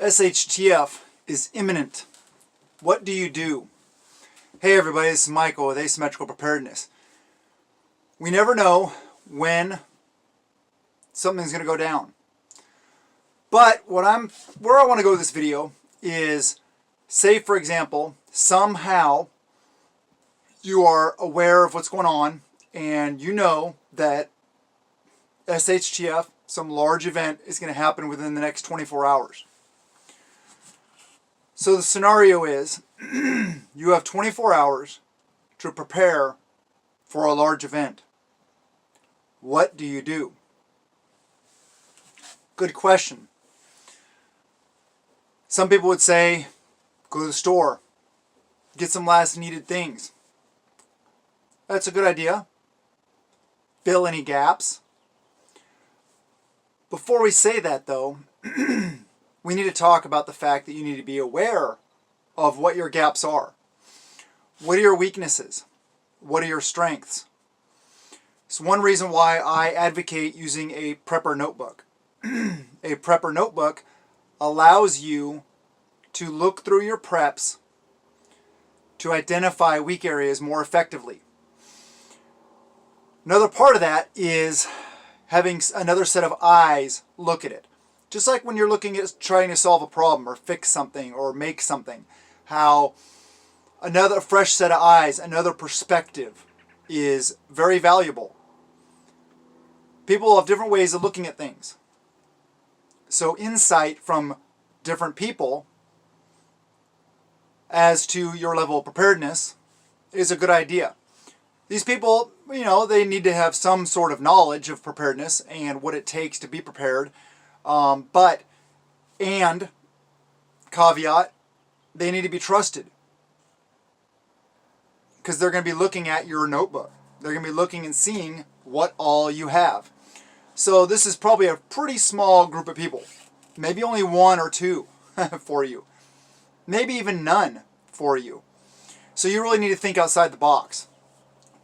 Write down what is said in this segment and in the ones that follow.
SHTF is imminent. What do you do? Hey everybody, this is Michael with Asymmetrical Preparedness. We never know when something's going to go down. But where I want to go with this video is, say for example, somehow you are aware of what's going on and you know that SHTF, some large event, is going to happen within the next 24 hours. So the scenario is you have 24 hours to prepare for a large event. What do you do? Good question. Some people would say, go to the store, get some last needed things. That's a good idea. Fill any gaps. Before we say that though, we need to talk about the fact that you need to be aware of what your gaps are. What are your weaknesses? What are your strengths? It's one reason why I advocate using a prepper notebook. A prepper notebook allows you to look through your preps to identify weak areas more effectively. Another part of that is having another set of eyes look at it. Just like when you're looking at trying to solve a problem or fix something or make something, how another fresh set of eyes, another perspective is very valuable. People have different ways of looking at things. So insight from different people as to your level of preparedness is a good idea. These people, they need to have some sort of knowledge of preparedness and what it takes to be prepared. Caveat, they need to be trusted. Because they're going to be looking at your notebook. They're going to be looking and seeing what all you have. So this is probably a pretty small group of people. Maybe only one or two for you. Maybe even none for you. So you really need to think outside the box.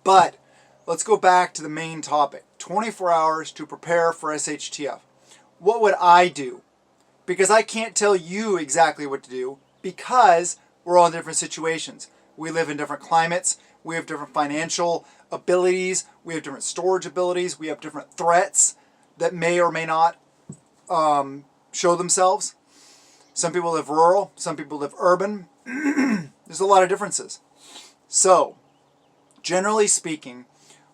But let's go back to the main topic. 24 hours to prepare for SHTF. What would I do? Because I can't tell you exactly what to do because we're all in different situations. We live in different climates. We have different financial abilities. We have different storage abilities. We have different threats that may or may not show themselves. Some people live rural. Some people live urban. There's a lot of differences. So, generally speaking,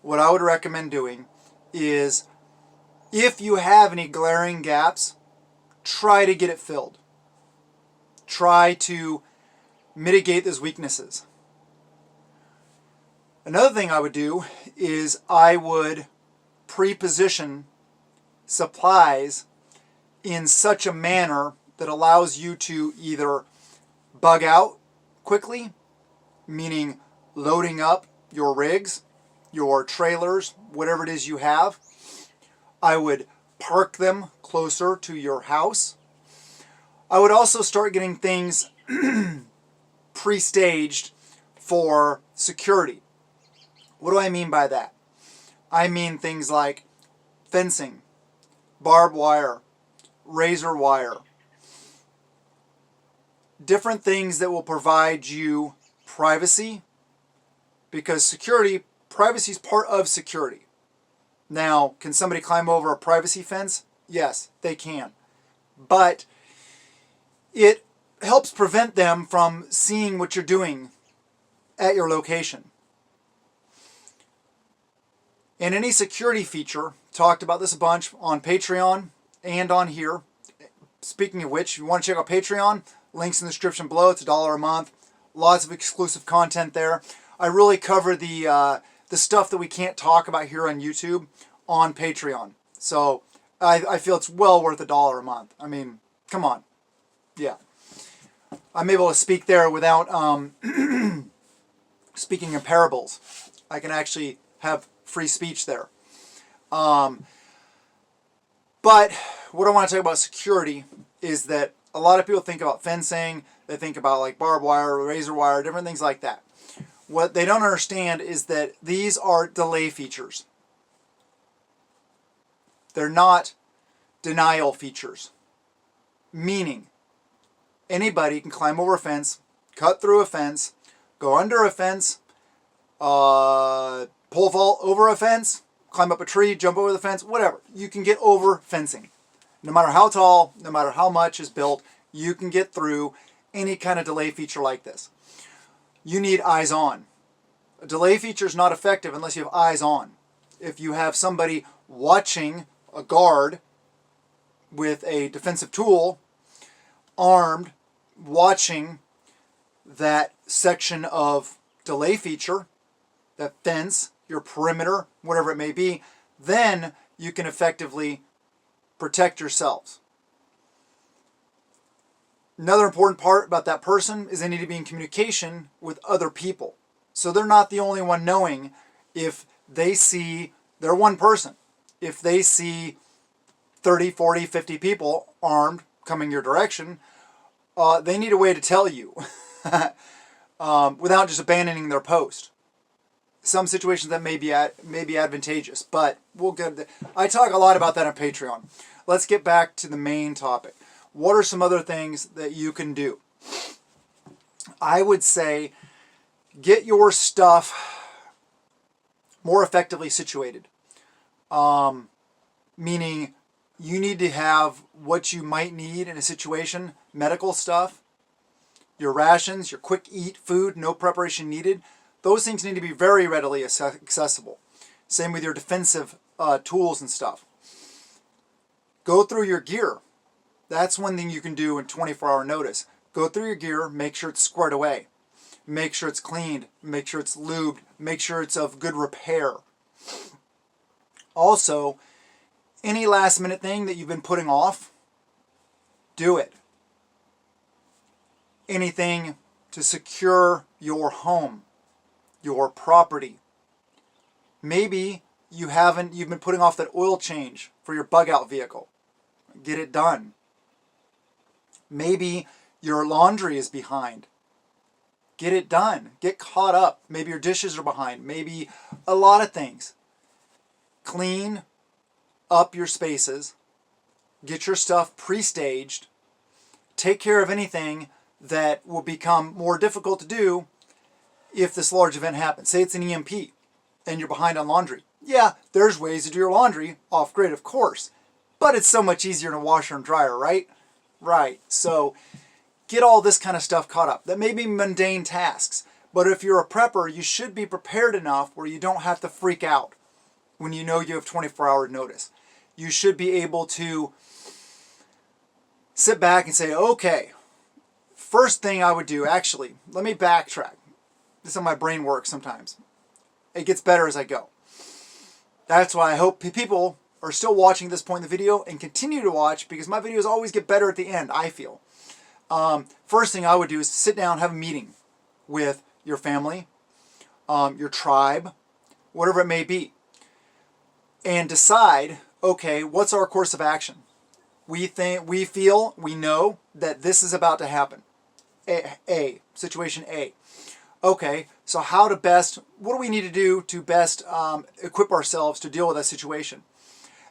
what I would recommend doing is, if you have any glaring gaps, try to get it filled. Try to mitigate those weaknesses. Another thing I would do is I would pre-position supplies in such a manner that allows you to either bug out quickly, meaning loading up your rigs, your trailers, whatever it is you have. I would park them closer to your house. I would also start getting things pre-staged for security. What do I mean by that? I mean things like fencing, barbed wire, razor wire, different things that will provide you privacy, because privacy is part of security. Now, can somebody climb over a privacy fence? Yes, they can. But it helps prevent them from seeing what you're doing at your location. And any security feature, talked about this a bunch on Patreon and on here. Speaking of which, if you want to check out Patreon, links in the description below. It's $1 a month. Lots of exclusive content there. I really cover the stuff that we can't talk about here on YouTube on Patreon. So I feel it's well worth $1 a month. I mean, come on. Yeah. I'm able to speak there without speaking in parables. I can actually have free speech there. But what I want to talk about security is that a lot of people think about fencing. They think about like barbed wire, razor wire, different things like that. What they don't understand is that these are delay features. They're not denial features. Meaning, Anybody can climb over a fence, cut through a fence, go under a fence, pole vault over a fence, climb up a tree, jump over the fence, whatever. You can get over fencing. No matter how tall, no matter how much is built, you can get through any kind of delay feature like this. You need eyes on. A delay feature is not effective unless you have eyes on. If you have somebody watching, a guard with a defensive tool, armed, watching that section of delay feature, that fence, your perimeter, whatever it may be, then you can effectively protect yourselves. Another important part about that person is they need to be in communication with other people. So they're not the only one knowing. If they see, they're one person. If they see 30, 40, 50 people armed coming your direction, they need a way to tell you without just abandoning their post. Some situations that may be advantageous, but we'll get to I talk a lot about that on Patreon. Let's get back to the main topic. What are some other things that you can do? I would say get your stuff more effectively situated. Meaning you need to have what you might need in a situation, medical stuff, your rations, your quick eat food, no preparation needed. Those things need to be very readily accessible. Same with your defensive tools and stuff. Go through your gear. That's one thing you can do in 24-hour notice. Go through your gear, make sure it's squared away. Make sure it's cleaned, make sure it's lubed, make sure it's of good repair. Also, any last minute thing that you've been putting off, do it. Anything to secure your home, your property. Maybe you've been putting off that oil change for your bug out vehicle. Get it done. Maybe your laundry is behind. Get it done. Get caught up. Maybe your dishes are behind. Maybe a lot of things. Clean up your spaces. Get your stuff pre-staged. Take care of anything that will become more difficult to do if this large event happens. Say it's an EMP and you're behind on laundry. Yeah, there's ways to do your laundry off-grid, of course. But it's so much easier in a washer and dryer, right? Right. So get all this kind of stuff caught up. That may be mundane tasks, but if you're a prepper, you should be prepared enough where you don't have to freak out when you know you have 24-hour notice. You should be able to sit back and say, okay, first thing I would do, actually, let me backtrack. This is how my brain works sometimes. It gets better as I go. That's why I hope people are still watching this point in the video and continue to watch, because my videos always get better at the end, I feel. First thing I would do is sit down, have a meeting with your family, your tribe, whatever it may be, and decide, okay, what's our course of action? We know that this is about to happen. Situation A. Okay, so what do we need to do to best equip ourselves to deal with that situation?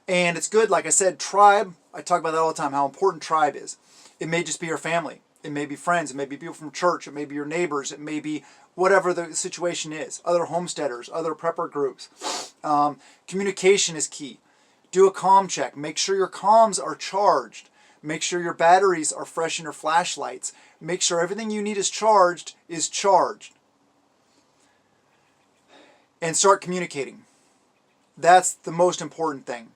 And it's good, like I said, tribe, I talk about that all the time, how important tribe is. It may just be your family. It may be friends. It may be people from church. It may be your neighbors. It may be whatever the situation is. Other homesteaders, other prepper groups. Communication is key. Do a comm check. Make sure your comms are charged. Make sure your batteries are fresh in your flashlights. Make sure everything you need is charged. And start communicating. That's the most important thing.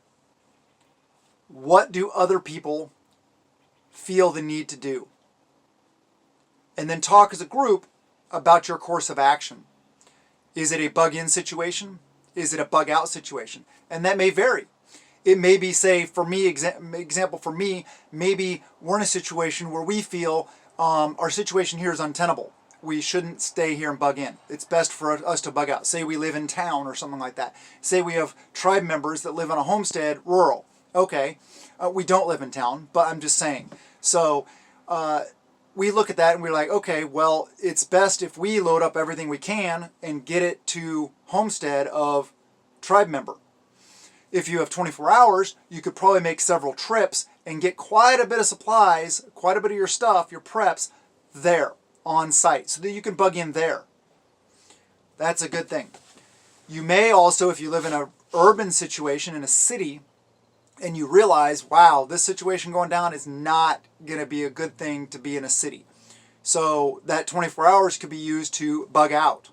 What do other people feel the need to do? And then talk as a group about your course of action. Is it a bug-in situation? Is it a bug-out situation? And that may vary. It may be, say, for me, example for me, maybe we're in a situation where we feel our situation here is untenable. We shouldn't stay here and bug in. It's best for us to bug out. Say we live in town or something like that. Say we have tribe members that live on a homestead, rural. Okay, we don't live in town, but I'm just saying. So we look at that and we're like, okay, well, it's best if we load up everything we can and get it to homestead of tribe member. If you have 24 hours, you could probably make several trips and get quite a bit of supplies, quite a bit of your stuff, your preps, there on site so that you can bug in there. That's a good thing. You may also, if you live in an urban situation in a city and you realize, wow, this situation going down is not going to be a good thing to be in a city. So that 24 hours could be used to bug out.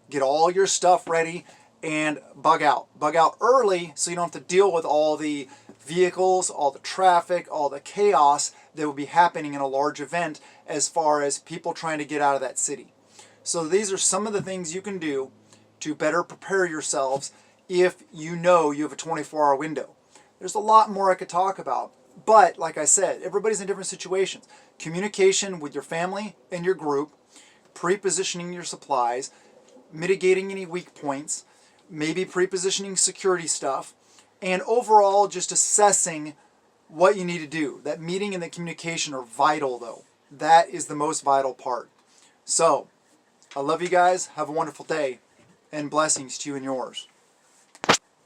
Get all your stuff ready and bug out. Bug out early so you don't have to deal with all the vehicles, all the traffic, all the chaos that will be happening in a large event as far as people trying to get out of that city. So these are some of the things you can do to better prepare yourselves if you know you have a 24-hour window. There's a lot more I could talk about, but like I said, everybody's in different situations. Communication with your family and your group, pre-positioning your supplies, mitigating any weak points, maybe pre-positioning security stuff, and overall just assessing what you need to do. That meeting and the communication are vital though. That is the most vital part. So, I love you guys. Have a wonderful day, and blessings to you and yours.